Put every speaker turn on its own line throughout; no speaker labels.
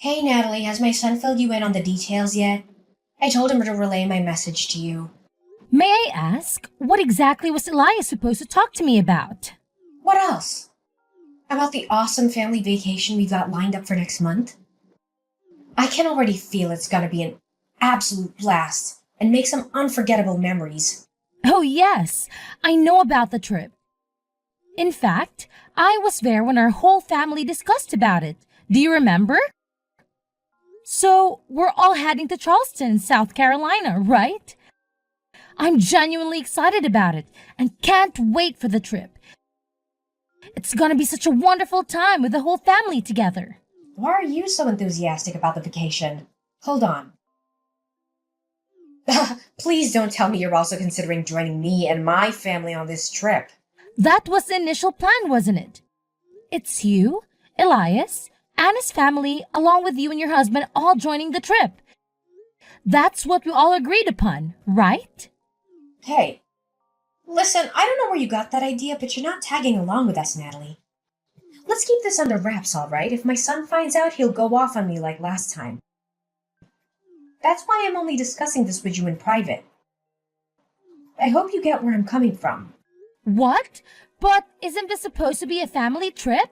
Hey Natalie, has my son filled you in on the details yet? I told him to relay my message to you.
May I ask, what exactly was Elias supposed to talk to me about?
What else? About the awesome family vacation we got lined up for next month? I can already feel it's gonna be an absolute blast and make some unforgettable memories.
Oh, yes, I know about the trip. In fact, I was there when our whole family discussed about it. Do you remember? So, we're all heading to Charleston, South Carolina, right? I'm genuinely excited about it and can't wait for the trip. It's gonna be such a wonderful time with the whole family together.
Why are you so enthusiastic about the vacation? Hold on. Please don't tell me you're also considering joining me and my family on this trip.
That was the initial plan, wasn't it? It's you, Elias, and his family, along with you and your husband, all joining the trip. That's what we all agreed upon, right?
Hey, listen, I don't know where you got that idea, but you're not tagging along with us, Natalie. Let's keep this under wraps, all right? If my son finds out, he'll go off on me like last time. That's why I'm only discussing this with you in private. I hope you get where I'm coming from.
What? But isn't this supposed to be a family trip?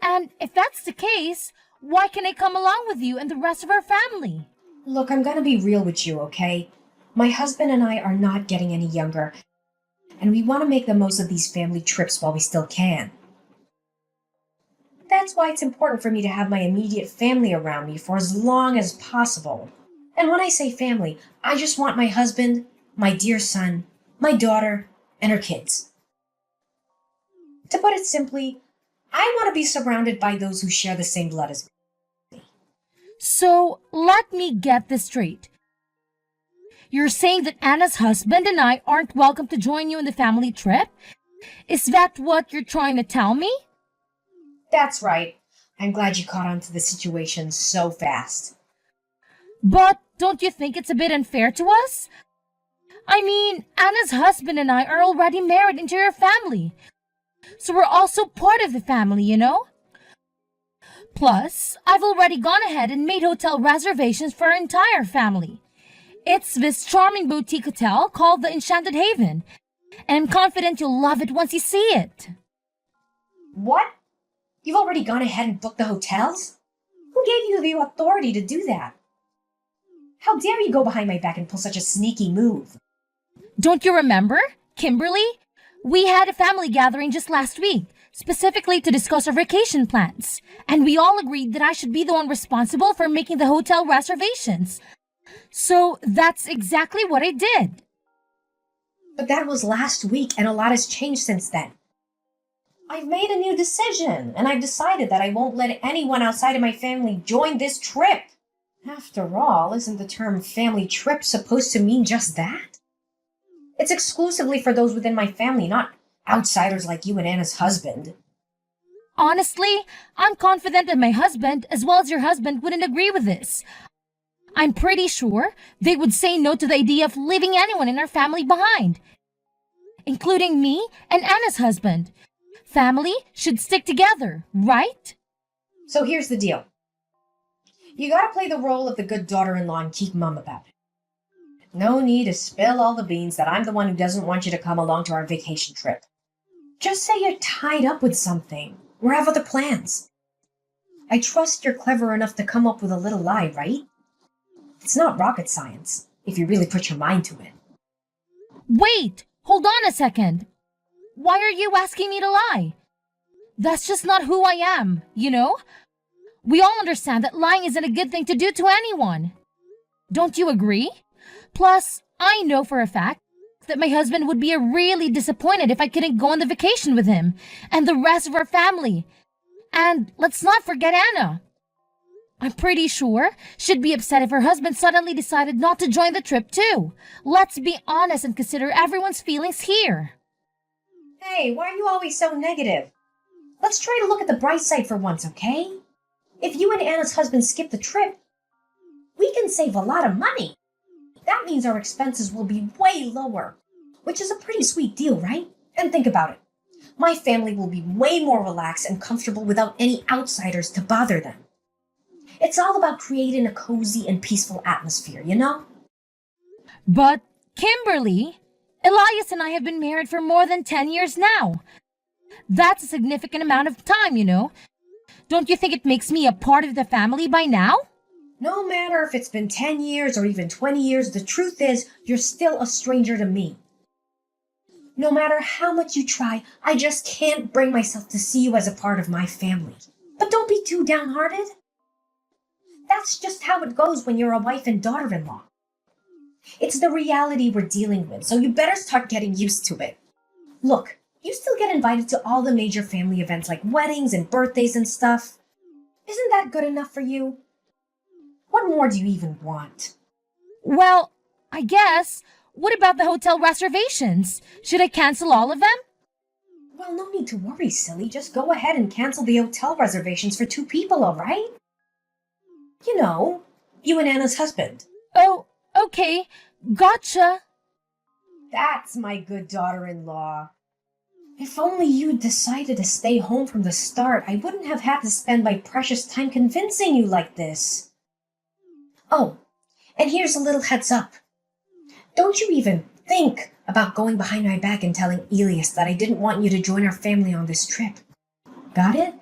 And if that's the case, why can't I come along with you and the rest of our family?
Look, I'm gonna be real with you, okay? My husband and I are not getting any younger, and we want to make the most of these family trips while we still can. That's why it's important for me to have my immediate family around me for as long as possible. And when I say family, I just want my husband, my dear son, my daughter, and her kids. To put it simply, I want to be surrounded by those who share the same blood as me.
So, let me get this straight. You're saying that Anna's husband and I aren't welcome to join you in the family trip? Is that what you're trying to tell me?
That's right. I'm glad you caught on to the situation so fast.
But don't you think it's a bit unfair to us? I mean, Anna's husband and I are already married into your family. So we're also part of the family, you know? Plus, I've already gone ahead and made hotel reservations for our entire family. It's this charming boutique hotel called the Enchanted Haven, and I'm confident you'll love it once you see it.
What? You've already gone ahead and booked the hotels? Who gave you the authority to do that? How dare you go behind my back and pull such a sneaky move?
Don't you remember, Kimberly? We had a family gathering just last week, specifically to discuss our vacation plans, and we all agreed that I should be the one responsible for making the hotel reservations. So that's exactly what I did.
But that was last week, and a lot has changed since then. I've made a new decision, and I've decided that I won't let anyone outside of my family join this trip. After all, isn't the term family trip supposed to mean just that? It's exclusively for those within my family, not outsiders like you and Anna's husband.
Honestly, I'm confident that my husband, as well as your husband, wouldn't agree with this. I'm pretty sure they would say no to the idea of leaving anyone in our family behind, including me and Anna's husband. Family should stick together, right?
So here's the deal. You gotta play the role of the good daughter-in-law and keep mum about it. No need to spill all the beans that I'm the one who doesn't want you to come along to our vacation trip. Just say you're tied up with something or have other plans. I trust you're clever enough to come up with a little lie, right? It's not rocket science, if you really put your mind to it.
Wait, hold on a second. Why are you asking me to lie? That's just not who I am, you know? We all understand that lying isn't a good thing to do to anyone. Don't you agree? Plus, I know for a fact that my husband would be really disappointed if I couldn't go on the vacation with him and the rest of our family. And let's not forget Anna. I'm pretty sure she'd be upset if her husband suddenly decided not to join the trip too. Let's be honest and consider everyone's feelings here.
Hey, why are you always so negative? Let's try to look at the bright side for once, okay? If you and Anna's husband skip the trip, we can save a lot of money. That means our expenses will be way lower, which is a pretty sweet deal, right? And think about it. My family will be way more relaxed and comfortable without any outsiders to bother them. It's all about creating a cozy and peaceful atmosphere, you know?
But, Kimberly, Elias and I have been married for more than 10 years now. That's a significant amount of time, you know. Don't you think it makes me a part of the family by now?
No matter if it's been 10 years or even 20 years, the truth is you're still a stranger to me. No matter how much you try, I just can't bring myself to see you as a part of my family. But don't be too downhearted. That's just how it goes when you're a wife and daughter-in-law. It's the reality we're dealing with, so you better start getting used to it. Look, you still get invited to all the major family events like weddings and birthdays and stuff. Isn't that good enough for you? What more do you even want?
Well, I guess. What about the hotel reservations? Should I cancel all of them?
Well, no need to worry, silly. Just go ahead and cancel the hotel reservations for 2 people, all right? You know, you and Anna's husband.
Oh, okay. Gotcha.
That's my good daughter-in-law. If only you'd decided to stay home from the start, I wouldn't have had to spend my precious time convincing you like this. Oh, and here's a little heads up. Don't you even think about going behind my back and telling Elias that I didn't want you to join our family on this trip. Got it?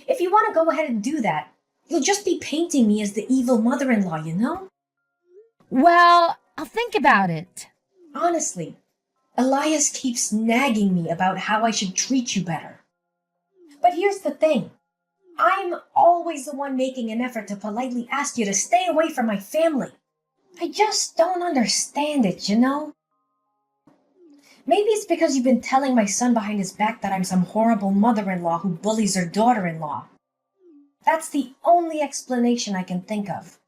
If you want to go ahead and do that, you'll just be painting me as the evil mother-in-law, you know?
Well, I'll think about it.
Honestly, Elias keeps nagging me about how I should treat you better. But here's the thing. I'm always the one making an effort to politely ask you to stay away from my family. I just don't understand it, you know? Maybe it's because you've been telling my son behind his back that I'm some horrible mother-in-law who bullies her daughter-in-law. That's the only explanation I can think of.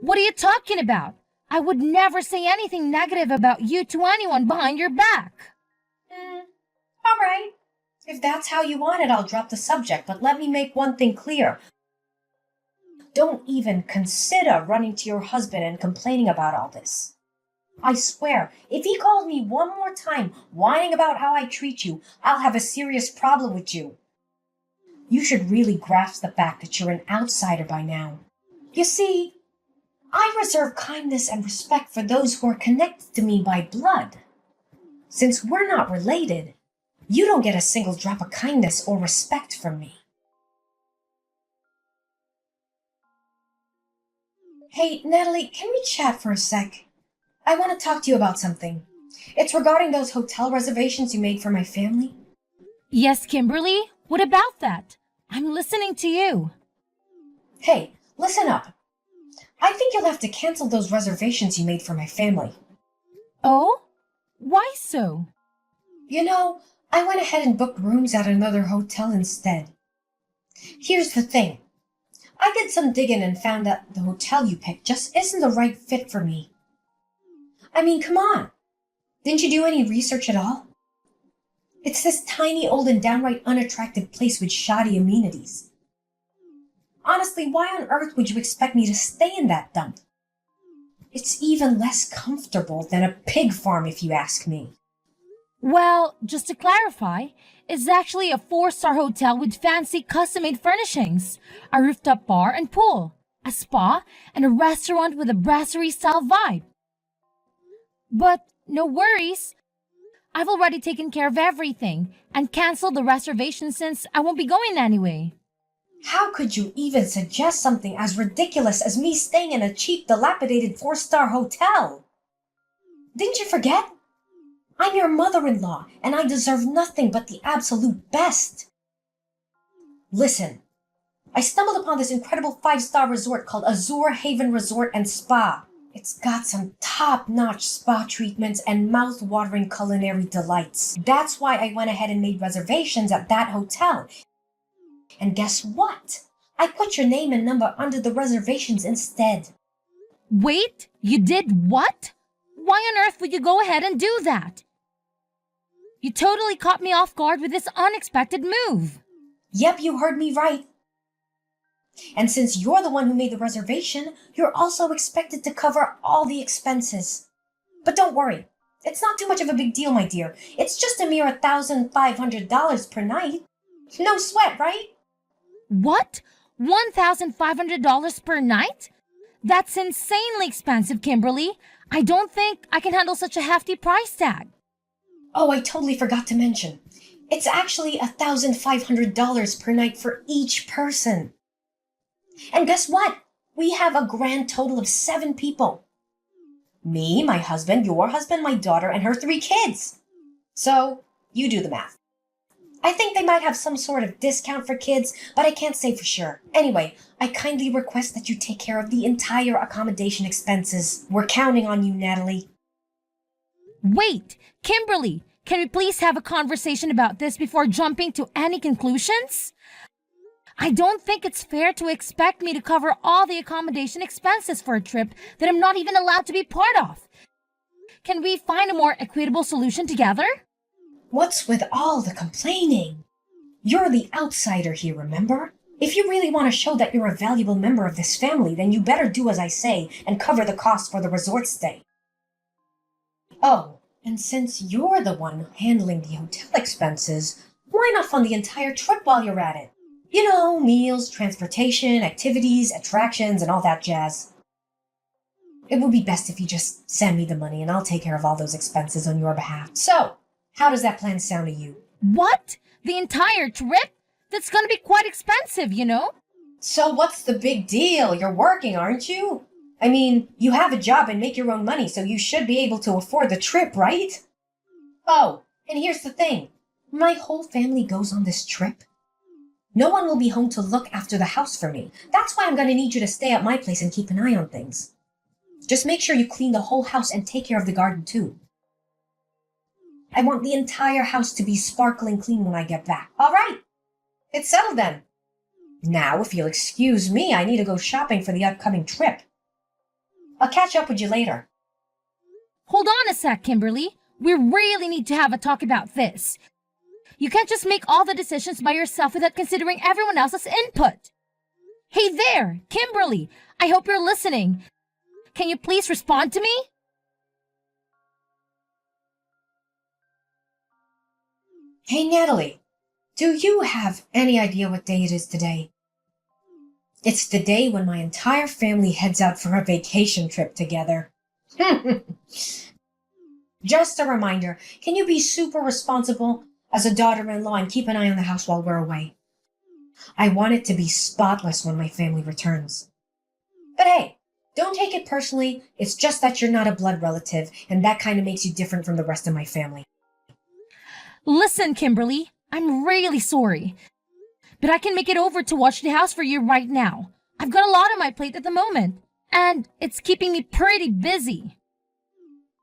What are you talking about? I would never say anything negative about you to anyone behind your back.
All right. If that's how you want it, I'll drop the subject, but let me make one thing clear. Don't even consider running to your husband and complaining about all this. I swear, if he calls me one more time whining about how I treat you, I'll have a serious problem with you. You should really grasp the fact that you're an outsider by now. You see, I reserve kindness and respect for those who are connected to me by blood. Since we're not related, you don't get a single drop of kindness or respect from me. Hey, Natalie, can we chat for a sec? I want to talk to you about something. It's regarding those hotel reservations you made for my family.
Yes, Kimberly? What about that? I'm listening to you.
Hey, listen up. I think you'll have to cancel those reservations you made for my family.
Oh? Why so?
You know, I went ahead and booked rooms at another hotel instead. Here's the thing. I did some digging and found that the hotel you picked just isn't the right fit for me. I mean, come on. Didn't you do any research at all? It's this tiny, old, and downright unattractive place with shoddy amenities. Honestly, why on earth would you expect me to stay in that dump? It's even less comfortable than a pig farm, if you ask me.
Well, just to clarify, it's actually a 4-star hotel with fancy custom-made furnishings, a rooftop bar and pool, a spa, and a restaurant with a brasserie-style vibe. But no worries. I've already taken care of everything and canceled the reservation since I won't be going anyway.
How could you even suggest something as ridiculous as me staying in a cheap, dilapidated 4-star hotel? Didn't you forget? I'm your mother-in-law, and I deserve nothing but the absolute best. Listen, I stumbled upon this incredible 5-star resort called Azure Haven Resort and Spa. It's got some top-notch spa treatments and mouth-watering culinary delights. That's why I went ahead and made reservations at that hotel. And guess what? I put your name and number under the reservations instead.
Wait, you did what? Why on earth would you go ahead and do that? You totally caught me off guard with this unexpected move.
Yep, you heard me right. And since you're the one who made the reservation, you're also expected to cover all the expenses. But don't worry, it's not too much of a big deal, my dear. It's just a mere $1,500 per night. No sweat, right?
What? $1,500 per night? That's insanely expensive, Kimberly. I don't think I can handle such a hefty price tag.
Oh, I totally forgot to mention. It's actually $1,500 per night for each person. And guess what? We have a grand total of 7 people. Me, my husband, your husband, my daughter, and her 3 kids. So, you do the math. I think they might have some sort of discount for kids, but I can't say for sure. Anyway, I kindly request that you take care of the entire accommodation expenses. We're counting on you, Natalie.
Wait, Kimberly, can we please have a conversation about this before jumping to any conclusions? I don't think it's fair to expect me to cover all the accommodation expenses for a trip that I'm not even allowed to be part of. Can we find a more equitable solution together?
What's with all the complaining? You're the outsider here, remember? If you really want to show that you're a valuable member of this family, then you better do as I say and cover the cost for the resort stay. Oh, and since you're the one handling the hotel expenses, why not fund the entire trip while you're at it? You know, meals, transportation, activities, attractions, and all that jazz. It would be best if you just send me the money and I'll take care of all those expenses on your behalf. So, how does that plan sound to you?
What? The entire trip? That's gonna be quite expensive, you know?
So what's the big deal? You're working, aren't you? I mean, you have a job and make your own money, so you should be able to afford the trip, right? Oh, and here's the thing. My whole family goes on this trip. No one will be home to look after the house for me. That's why I'm gonna need you to stay at my place and keep an eye on things. Just make sure you clean the whole house and take care of the garden too. I want the entire house to be sparkling clean when I get back. All right, it's settled then. Now, if you'll excuse me, I need to go shopping for the upcoming trip. I'll catch up with you later.
Hold on a sec, Kimberly. We really need to have a talk about this. You can't just make all the decisions by yourself without considering everyone else's input. Hey there, Kimberly. I hope you're listening. Can you please respond to me?
Hey, Natalie, do you have any idea what day it is today? It's the day when my entire family heads out for a vacation trip together. Just a reminder, can you be super responsible as a daughter-in-law and keep an eye on the house while we're away? I want it to be spotless when my family returns. But hey, don't take it personally. It's just that you're not a blood relative, and that kind of makes you different from the rest of my family.
Listen, Kimberly, I'm really sorry. But I can make it over to watch the house for you right now. I've got a lot on my plate at the moment, and it's keeping me pretty busy.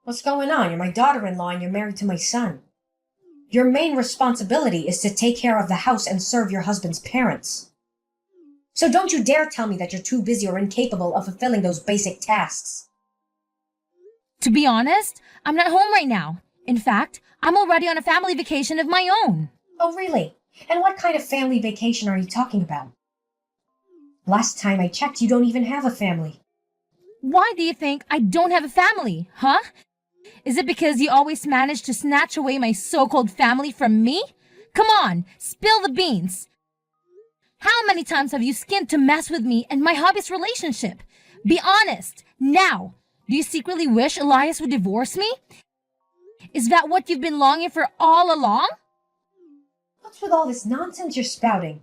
What's going on? You're my daughter-in-law and you're married to my son. Your main responsibility is to take care of the house and serve your husband's parents. So don't you dare tell me that you're too busy or incapable of fulfilling those basic tasks.
To be honest, I'm not home right now. In fact, I'm already on a family vacation of my own.
Oh, really? And what kind of family vacation are you talking about? Last time I checked, you don't even have a family.
Why do you think I don't have a family, huh? Is it because you always manage to snatch away my so-called family from me? Come on, spill the beans. How many times have you skinned to mess with me and my hubby's relationship? Be honest, now. Do you secretly wish Elias would divorce me? Is that what you've been longing for all along?
What's with all this nonsense you're spouting?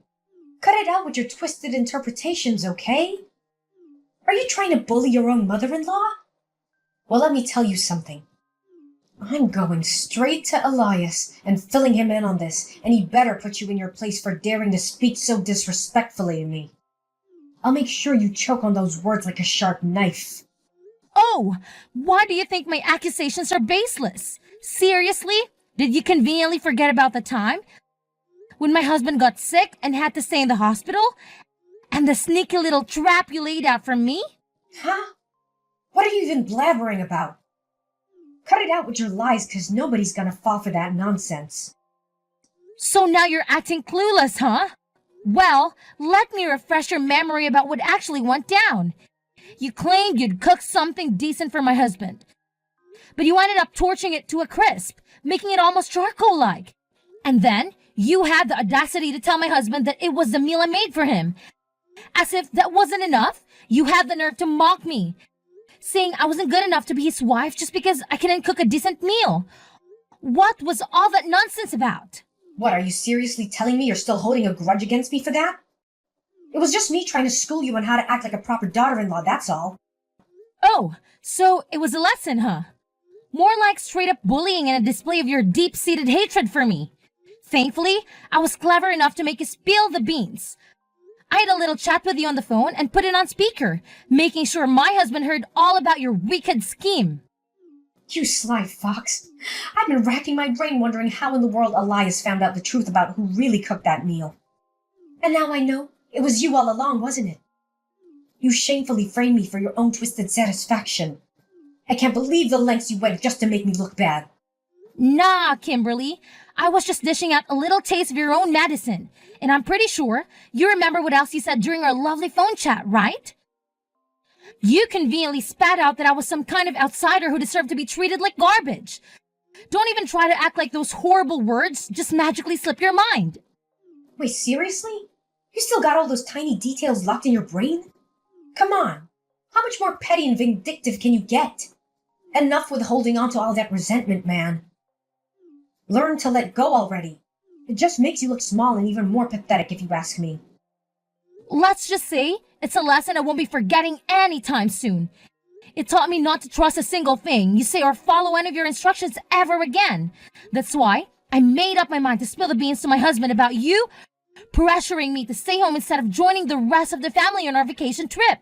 Cut it out with your twisted interpretations, okay? Are you trying to bully your own mother-in-law? Well, let me tell you something. I'm going straight to Elias and filling him in on this, and he better put you in your place for daring to speak so disrespectfully to me. I'll make sure you choke on those words like a sharp knife.
Oh, why do you think my accusations are baseless? Seriously? Did you conveniently forget about the time when my husband got sick and had to stay in the hospital? And the sneaky little trap you laid out for me?
Huh? What are you even blabbering about? Cut it out with your lies, because nobody's gonna fall for that nonsense.
So now you're acting clueless, huh? Well, let me refresh your memory about what actually went down. You claimed you'd cooked something decent for my husband, but you ended up torching it to a crisp, making it almost charcoal-like. And then you had the audacity to tell my husband that it was the meal I made for him, As if that wasn't enough, you had the nerve to mock me, saying I wasn't good enough to be his wife just because I couldn't cook a decent meal. What was all that nonsense about?
What, are you seriously telling me you're still holding a grudge against me for that? It was just me trying to school you on how to act like a proper daughter-in-law, that's all.
Oh, so it was a lesson, huh? More like straight-up bullying and a display of your deep-seated hatred for me. Thankfully, I was clever enough to make you spill the beans. I had a little chat with you on the phone and put it on speaker, making sure my husband heard all about your wicked scheme.
You sly fox. I've been racking my brain wondering how in the world Elias found out the truth about who really cooked that meal. And now I know it was you all along, wasn't it? You shamefully framed me for your own twisted satisfaction. I can't believe the lengths you went just to make me look bad.
Nah, Kimberly. I was just dishing out a little taste of your own medicine. And I'm pretty sure you remember what else you said during our lovely phone chat, right? You conveniently spat out that I was some kind of outsider who deserved to be treated like garbage. Don't even try to act like those horrible words just magically slip your mind.
Wait, seriously? You still got all those tiny details locked in your brain? Come on. How much more petty and vindictive can you get? Enough with holding on to all that resentment, man. Learn to let go already. It just makes you look small and even more pathetic if you ask me.
Let's just say it's a lesson I won't be forgetting anytime soon. It taught me not to trust a single thing you say or follow any of your instructions ever again. That's why I made up my mind to spill the beans to my husband about you pressuring me to stay home instead of joining the rest of the family on our vacation trip.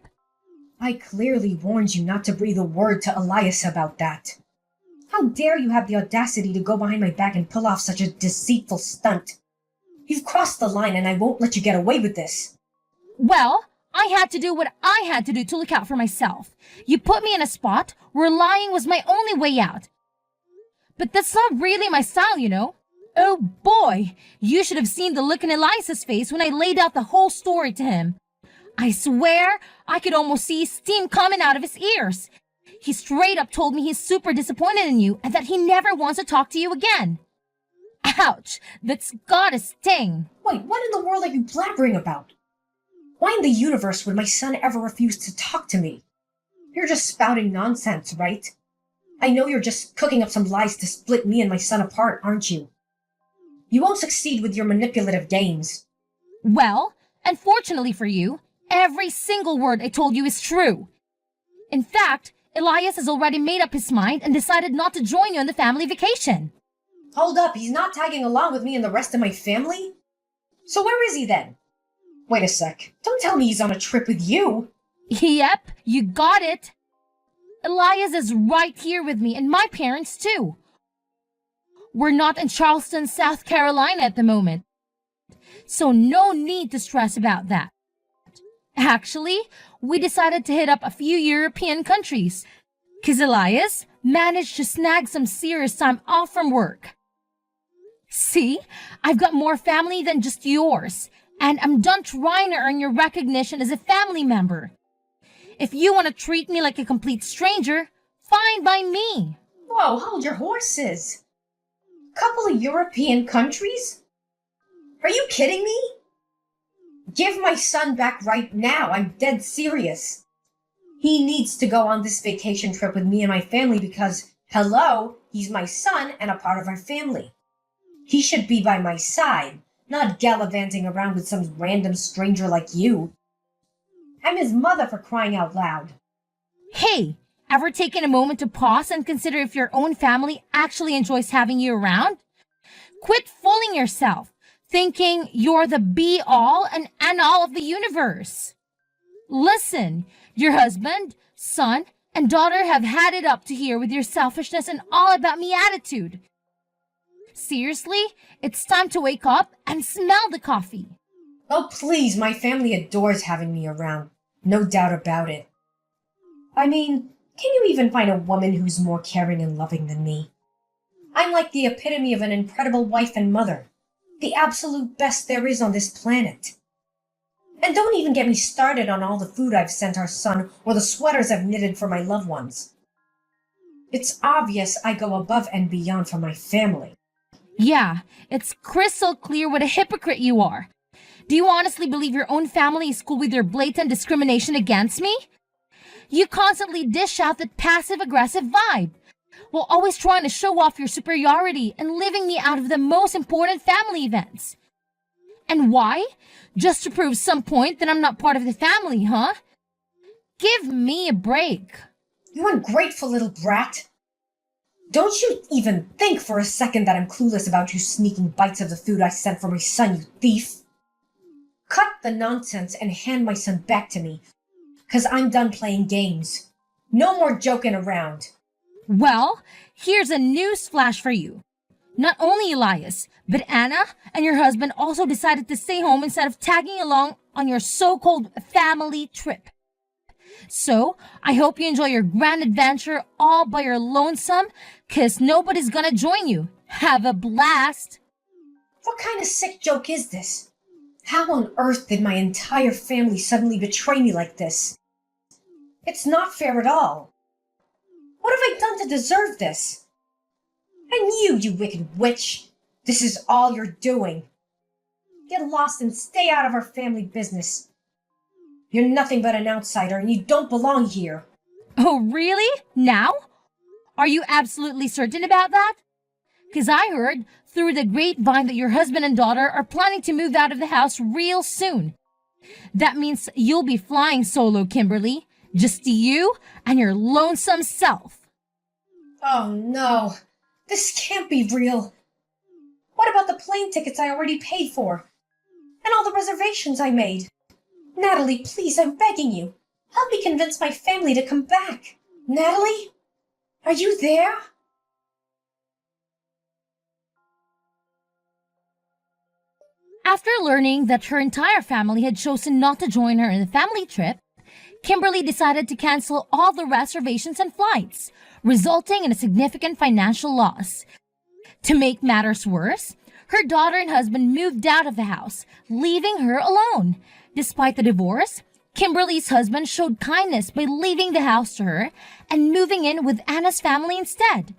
I clearly warned you not to breathe a word to Elias about that. How dare you have the audacity to go behind my back and pull off such a deceitful stunt? You've crossed the line and I won't let you get away with this.
Well, I had to do what I had to do to look out for myself. You put me in a spot where lying was my only way out. But that's not really my style, you know. Oh boy, you should have seen the look in Elias's face when I laid out the whole story to him. I swear I could almost see steam coming out of his ears. He straight up told me he's super disappointed in you and that he never wants to talk to you again. Ouch, that's gotta sting.
Wait, what in the world are you blabbering about? Why in the universe would my son ever refuse to talk to me? You're just spouting nonsense, right? I know you're just cooking up some lies to split me and my son apart, aren't you? You won't succeed with your manipulative games.
Well, unfortunately for you, every single word I told you is true. In fact, Elias has already made up his mind and decided not to join you on the family vacation.
Hold up, he's not tagging along with me and the rest of my family? So where is he then? Wait a sec, don't tell me he's on a trip with you.
Yep, you got it. Elias is right here with me and my parents too. We're not in Charleston, South Carolina at the moment, so no need to stress about that. Actually, we decided to hit up a few European countries, 'cause Elias managed to snag some serious time off from work. See, I've got more family than just yours, and I'm done trying to earn your recognition as a family member. If you want to treat me like a complete stranger, fine by me.
Whoa, hold your horses. Couple of European countries? Are you kidding me? Give my son back right now. I'm dead serious. He needs to go on this vacation trip with me and my family because, hello, he's my son and a part of our family. He should be by my side, not gallivanting around with some random stranger like you. I'm his mother, for crying out loud.
Hey, ever taken a moment to pause and consider if your own family actually enjoys having you around? Quit fooling yourself, thinking you're the be-all and end-all of the universe. Listen, your husband, son, and daughter have had it up to here with your selfishness and all-about-me attitude. Seriously, it's time to wake up and smell the coffee.
Oh, please, my family adores having me around. No doubt about it. I mean, can you even find a woman who's more caring and loving than me? I'm like the epitome of an incredible wife and mother. The absolute best there is on this planet. And don't even get me started on all the food I've sent our son or the sweaters I've knitted for my loved ones. It's obvious I go above and beyond for my family.
Yeah, it's crystal clear what a hypocrite you are. Do you honestly believe your own family is cool with your blatant discrimination against me? You constantly dish out that passive-aggressive vibe, while always trying to show off your superiority and leaving me out of the most important family events. And why? Just to prove some point that I'm not part of the family, huh? Give me a break.
You ungrateful little brat. Don't you even think for a second that I'm clueless about you sneaking bites of the food I sent for my son, you thief. Cut the nonsense and hand my son back to me, 'cause I'm done playing games. No more joking around.
Well, here's a news flash for you. Not only Elias, but Anna and your husband also decided to stay home instead of tagging along on your so-called family trip. So, I hope you enjoy your grand adventure all by your lonesome, 'cause nobody's gonna join you. Have a blast!
What kind of sick joke is this? How on earth did my entire family suddenly betray me like this? It's not fair at all. What have I done to deserve this? And you wicked witch, this is all you're doing. Get lost and stay out of our family business. You're nothing but an outsider and you don't belong here.
Oh, really? Now? Are you absolutely certain about that? 'Cause I heard through the grapevine that your husband and daughter are planning to move out of the house real soon. That means you'll be flying solo, Kimberly. Just you and your lonesome self.
Oh no, this can't be real. What about the plane tickets I already paid for? And all the reservations I made? Natalie, please, I'm begging you. Help me convince my family to come back. Natalie? Are you there?
After learning that her entire family had chosen not to join her in the family trip, Kimberly decided to cancel all the reservations and flights, resulting in a significant financial loss. To make matters worse, her daughter and husband moved out of the house, leaving her alone. Despite the divorce, Kimberly's husband showed kindness by leaving the house to her and moving in with Anna's family instead.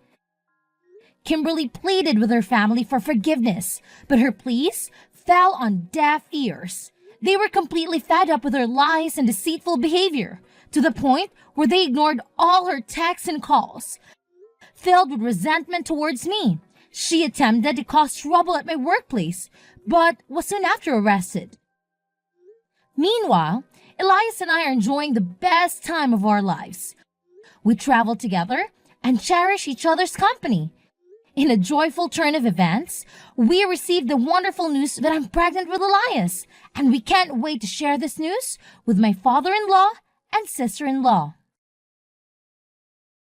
Kimberly pleaded with her family for forgiveness, but her pleas fell on deaf ears. They were completely fed up with her lies and deceitful behavior, to the point where they ignored all her texts and calls. Filled with resentment towards me, she attempted to cause trouble at my workplace, but was soon after arrested. Meanwhile, Elias and I are enjoying the best time of our lives. We travel together and cherish each other's company. In a joyful turn of events, we received the wonderful news that I'm pregnant with Elias, and we can't wait to share this news with my father-in-law and sister-in-law.